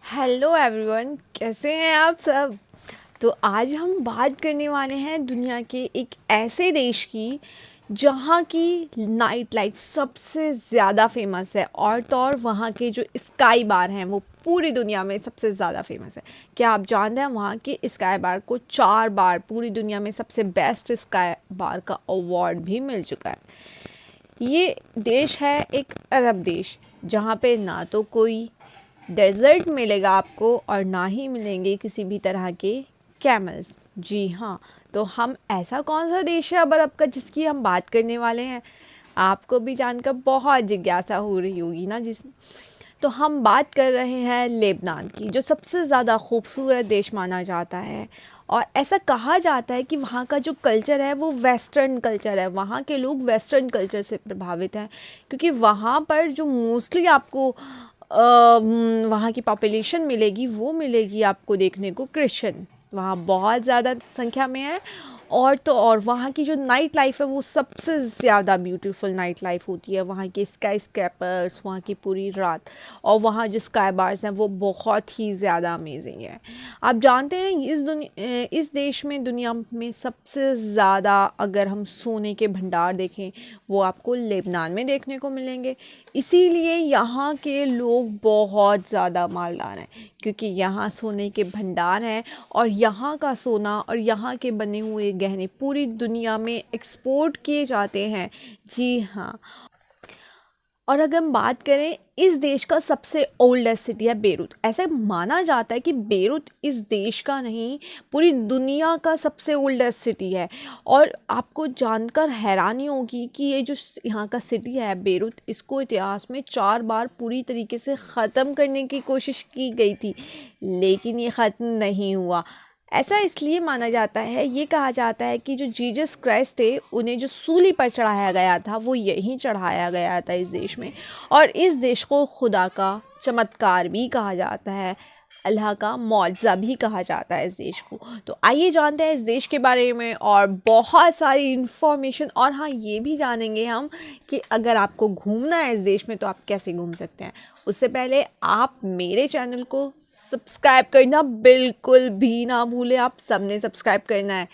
Hello everyone, कैसे हैं आप सब। तो आज हम बात करने वाले हैं दुनिया के एक ऐसे देश की जहाँ की नाइट लाइफ सबसे ज़्यादा फेमस है और तो और वहाँ के जो स्काई बार हैं वो पूरी दुनिया में सबसे ज़्यादा फेमस है। क्या आप जानते हैं वहाँ के स्काई बार को 4 बार पूरी दुनिया में सबसे बेस्ट स्काई बार का अवार्ड भी मिल चुका है। ये देश है एक अरब देश जहाँ पे ना तो कोई डेजर्ट मिलेगा आपको और ना ही मिलेंगे किसी भी तरह के कैमल्स। जी हाँ, तो हम ऐसा कौन सा देश है अब अरब का जिसकी हम बात करने वाले हैं। आपको भी जानकर बहुत जिज्ञासा हो रही होगी ना। तो हम बात कर रहे हैं लेबनान की, जो सबसे ज़्यादा खूबसूरत देश माना जाता है। और ऐसा कहा जाता है कि वहाँ का जो कल्चर है वो वेस्टर्न कल्चर है, वहाँ के लोग वेस्टर्न कल्चर से प्रभावित हैं, क्योंकि वहाँ पर जो मोस्टली आपको वहाँ की पॉपुलेशन मिलेगी वो मिलेगी आपको देखने को क्रिश्चियन, वहाँ बहुत ज़्यादा संख्या में है। और तो और वहाँ की जो नाइट लाइफ है वो सबसे ज़्यादा ब्यूटीफुल नाइट लाइफ होती है। वहाँ के स्काई स्क्रैपर्स, वहाँ की पूरी रात, और वहाँ जो स्काई बार्स हैं वो बहुत ही ज़्यादा अमेजिंग है। आप जानते हैं इस देश में दुनिया में सबसे ज़्यादा अगर हम सोने के भंडार देखें वो आपको लेबनान में देखने को मिलेंगे। इसीलिए यहाँ के लोग बहुत ज़्यादा मालदार हैं, क्योंकि यहाँ सोने के भंडार हैं और यहाँ का सोना और यहाँ के बने हुए गहने पूरी दुनिया में एक्सपोर्ट किए जाते हैं। जी हाँ। और अगर हम बात करें, इस देश का सबसे ओल्डेस्ट सिटी है बेरूत। ऐसे माना जाता है कि बेरूत इस देश का नहीं, पूरी दुनिया का सबसे ओल्डेस्ट सिटी है। और आपको जानकर हैरानी होगी कि ये जो यहाँ का सिटी है बेरूत, इसको इतिहास में 4 बार पूरी तरीके से ख़त्म करने की कोशिश की गई थी, लेकिन ये ख़त्म नहीं हुआ। ऐसा इसलिए माना जाता है, ये कहा जाता है कि जो जीसस क्राइस्ट थे उन्हें जो सूली पर चढ़ाया गया था वो यहीं चढ़ाया गया था इस देश में। और इस देश को खुदा का चमत्कार भी कहा जाता है, अल्लाह का मौजज़ा भी कहा जाता है इस देश को। तो आइए जानते हैं इस देश के बारे में और बहुत सारी इन्फॉर्मेशन। और हाँ, ये भी जानेंगे हम कि अगर आपको घूमना है इस देश में तो आप कैसे घूम सकते हैं। उससे पहले आप मेरे चैनल को सब्सक्राइब करना बिल्कुल भी ना भूलें। आप सबने सब्सक्राइब करना है,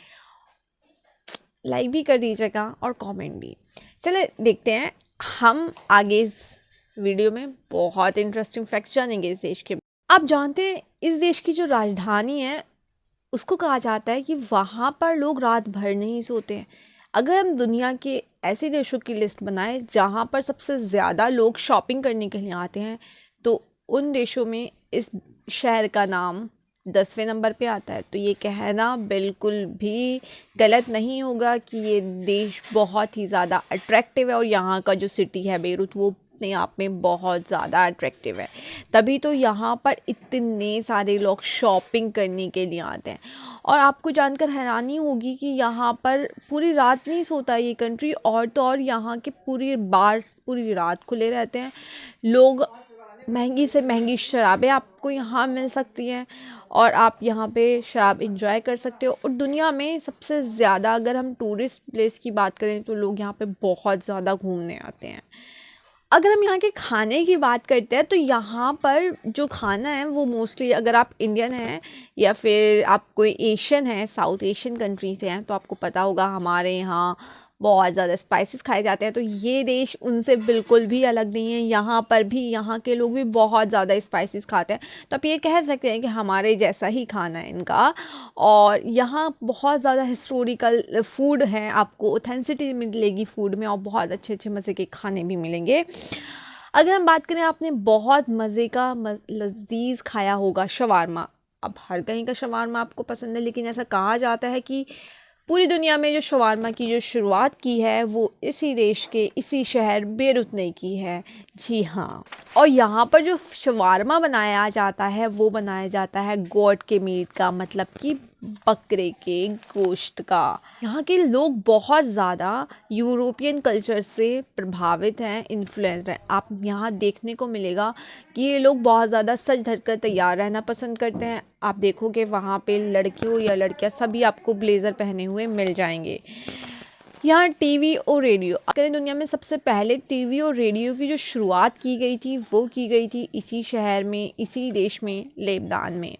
लाइक भी कर दीजिएगा और कमेंट भी। चले देखते हैं हम आगे इस वीडियो में बहुत इंटरेस्टिंग फैक्ट जानेंगे इस देश के। आप जानते हैं इस देश की जो राजधानी है उसको कहा जाता है कि वहाँ पर लोग रात भर नहीं सोते हैं। अगर हम दुनिया के ऐसे देशों की लिस्ट बनाएं जहाँ पर सबसे ज़्यादा लोग शॉपिंग करने के लिए आते हैं, तो उन देशों में इस शहर का नाम 10वें नंबर पे आता है। तो ये कहना बिल्कुल भी गलत नहीं होगा कि ये देश बहुत ही ज़्यादा अट्रैक्टिव है और यहाँ का जो सिटी है बेरूत वो अपने आप में बहुत ज़्यादा अट्रैक्टिव है। तभी तो यहाँ पर इतने सारे लोग शॉपिंग करने के लिए आते हैं। और आपको जानकर हैरानी होगी कि यहाँ पर पूरी रात नहीं सोता ये कंट्री, और तो और यहाँ के पूरी बार पूरी रात खुले रहते हैं। लोग महंगी से महंगी शराबें आपको यहाँ मिल सकती हैं और आप यहाँ पे शराब इंजॉय कर सकते हो। और दुनिया में सबसे ज़्यादा अगर हम टूरिस्ट प्लेस की बात करें तो लोग यहाँ पे बहुत ज़्यादा घूमने आते हैं। अगर हम यहाँ के खाने की बात करते हैं तो यहाँ पर जो खाना है वो मोस्टली, अगर आप इंडियन हैं या फिर आप कोई एशियन हैं, साउथ एशियन कंट्री से हैं, तो आपको पता होगा हमारे यहाँ बहुत ज़्यादा स्पाइसेस खाए जाते हैं। तो ये देश उनसे बिल्कुल भी अलग नहीं है। यहाँ पर भी यहाँ के लोग भी बहुत ज़्यादा स्पाइसेस खाते हैं, तो आप ये कह सकते हैं कि हमारे जैसा ही खाना है इनका। और यहाँ बहुत ज़्यादा हिस्टोरिकल फूड है, आपको ऑथेंसिटी मिलेगी फूड में और बहुत अच्छे अच्छे मज़े के खाने भी मिलेंगे। अगर हम बात करें, आपने बहुत मज़े का लजीज खाया होगा शवारमा। अब हर कहीं का शवारमा आपको पसंद है, लेकिन ऐसा कहा जाता है कि पूरी दुनिया में जो शवारमा की जो शुरुआत की है वो इसी देश के इसी शहर बेरूत ने की है। जी हाँ। और यहाँ पर जो शवारमा बनाया जाता है वो बनाया जाता है गोट के मीट का, मतलब कि बकरे के गोश्त का। यहाँ के लोग बहुत ज़्यादा यूरोपियन कल्चर से प्रभावित हैं, इन्फ्लुएंस हैं। आप यहाँ देखने को मिलेगा कि ये लोग बहुत ज़्यादा सज धज कर तैयार रहना पसंद करते हैं। आप देखोगे वहाँ पे लड़की हो या लड़कियाँ सभी आपको ब्लेज़र पहने हुए मिल जाएंगे। यहाँ टीवी और रेडियो, अगर दुनिया में सबसे पहले टीवी और रेडियो की जो शुरुआत की गई थी वो की गई थी इसी शहर में, इसी देश में, लेबनान में।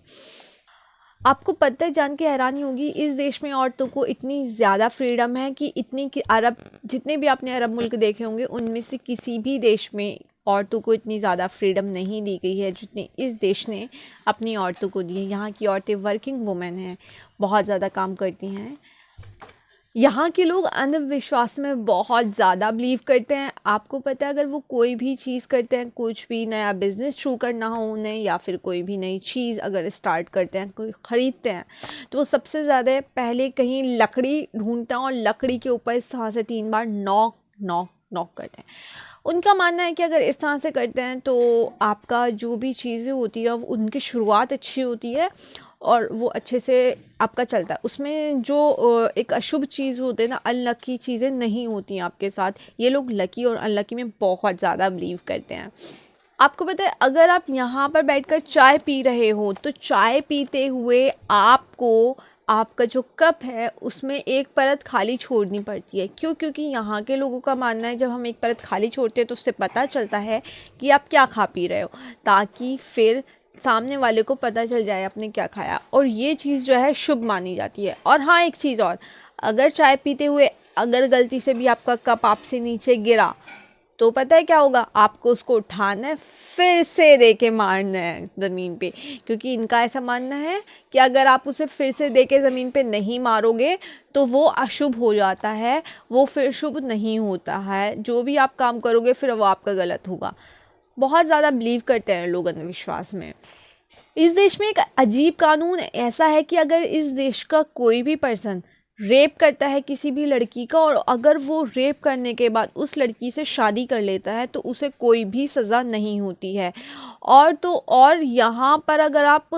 आपको पता है, जान के हैरानी होगी, इस देश में औरतों को इतनी ज़्यादा फ्रीडम है कि इतनी कि अरब, जितने भी आपने अरब मुल्क देखे होंगे उनमें से किसी भी देश में औरतों को इतनी ज़्यादा फ्रीडम नहीं दी गई है जितनी इस देश ने अपनी औरतों को दी है। यहाँ की औरतें वर्किंग वुमेन हैं, बहुत ज़्यादा काम करती हैं। यहाँ के लोग अंधविश्वास में बहुत ज़्यादा बिलीव करते हैं। आपको पता है, अगर वो कोई भी चीज़ करते हैं, कुछ भी नया बिज़नेस शुरू करना हो उन्हें, या फिर कोई भी नई चीज़ अगर स्टार्ट करते हैं, कोई ख़रीदते हैं, तो वो सबसे ज़्यादा पहले कहीं लकड़ी ढूंढते हैं और लकड़ी के ऊपर इस तरह से 3 बार नॉक नॉक नॉक करते हैं। उनका मानना है कि अगर इस तरह से करते हैं तो आपका जो भी चीज़ें होती है उनकी शुरुआत अच्छी होती है और वो अच्छे से आपका चलता है। उसमें जो एक अशुभ चीज़ होते हैं ना, अनलकी चीज़ें नहीं होती हैं आपके साथ। ये लोग लकी और अनलकी में बहुत ज़्यादा बिलीव करते हैं। आपको पता है, अगर आप यहाँ पर बैठकर चाय पी रहे हो तो चाय पीते हुए आपको आपका जो कप है उसमें एक परत खाली छोड़नी पड़ती है। क्यों? क्योंकि यहाँ के लोगों का मानना है जब हम एक परत खाली छोड़ते हैं तो उससे पता चलता है कि आप क्या खा पी रहे हो, ताकि फिर सामने वाले को पता चल जाए आपने क्या खाया, और ये चीज़ जो है शुभ मानी जाती है। और हाँ, एक चीज़ और, अगर चाय पीते हुए अगर गलती से भी आपका कप आपसे नीचे गिरा तो पता है क्या होगा, आपको उसको उठाना है, फिर से दे के मारना है ज़मीन पे, क्योंकि इनका ऐसा मानना है कि अगर आप उसे फिर से दे के ज़मीन पे नहीं मारोगे तो वो अशुभ हो जाता है, वो फिर शुभ नहीं होता है। जो भी आप काम करोगे फिर वो आपका गलत होगा। बहुत ज़्यादा बिलीव करते हैं लोग अंधविश्वास में। इस देश में एक अजीब कानून ऐसा है कि अगर इस देश का कोई भी पर्सन रेप करता है किसी भी लड़की का, और अगर वो रेप करने के बाद उस लड़की से शादी कर लेता है तो उसे कोई भी सज़ा नहीं होती है। और यहाँ पर अगर आप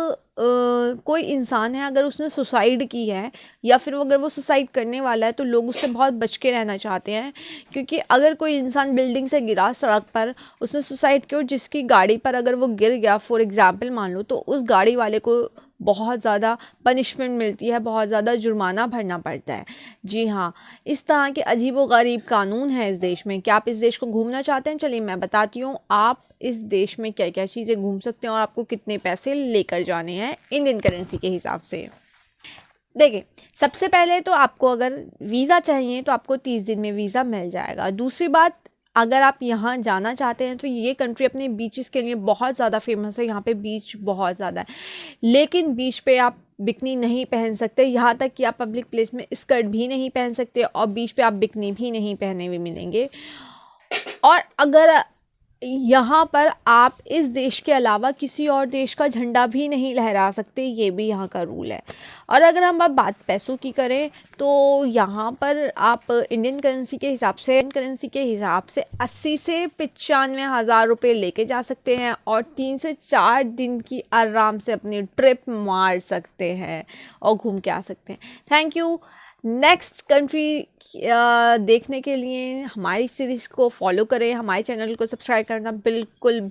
कोई इंसान है, अगर उसने सुसाइड की है या फिर अगर वो सुसाइड करने वाला है, तो लोग उससे बहुत बच के रहना चाहते हैं। क्योंकि अगर कोई इंसान बिल्डिंग से गिरा सड़क पर, उसने सुसाइड किया, और जिसकी गाड़ी पर अगर वो गिर गया फॉर एग्ज़ाम्पल मान लो, तो उस गाड़ी वाले को बहुत ज़्यादा पनिशमेंट मिलती है, बहुत ज़्यादा जुर्माना भरना पड़ता है। जी हाँ, इस तरह के अजीबोगरीब कानून हैं इस देश में। क्या आप इस देश को घूमना चाहते हैं? चलिए मैं बताती हूँ आप इस देश में क्या क्या चीज़ें घूम सकते हैं और आपको कितने पैसे लेकर जाने हैं इंडियन करेंसी के हिसाब से। देखिए, सबसे पहले तो आपको अगर वीज़ा चाहिए तो आपको 30 दिन में वीज़ा मिल जाएगा। दूसरी बात, अगर आप यहाँ जाना चाहते हैं तो ये कंट्री अपने बीचेस के लिए बहुत ज़्यादा फेमस है। यहाँ पे बीच बहुत ज़्यादा है, लेकिन बीच पे आप बिकनी नहीं पहन सकते, यहाँ तक कि आप पब्लिक प्लेस में स्कर्ट भी नहीं पहन सकते, और बीच पे आप बिकनी भी नहीं पहने हुए मिलेंगे। और अगर यहाँ पर आप इस देश के अलावा किसी और देश का झंडा भी नहीं लहरा सकते, ये भी यहाँ का रूल है। और अगर हम अब बात पैसों की करें तो यहाँ पर आप इंडियन करेंसी के हिसाब से 80 से 95 हज़ार रुपये लेके जा सकते हैं और 3 से 4 दिन की आराम से अपनी ट्रिप मार सकते हैं और घूम के आ सकते हैं। Thank you. नेक्स्ट कंट्री देखने के लिए हमारी सीरीज़ को फॉलो करें, हमारे चैनल को सब्सक्राइब करना बिल्कुल भी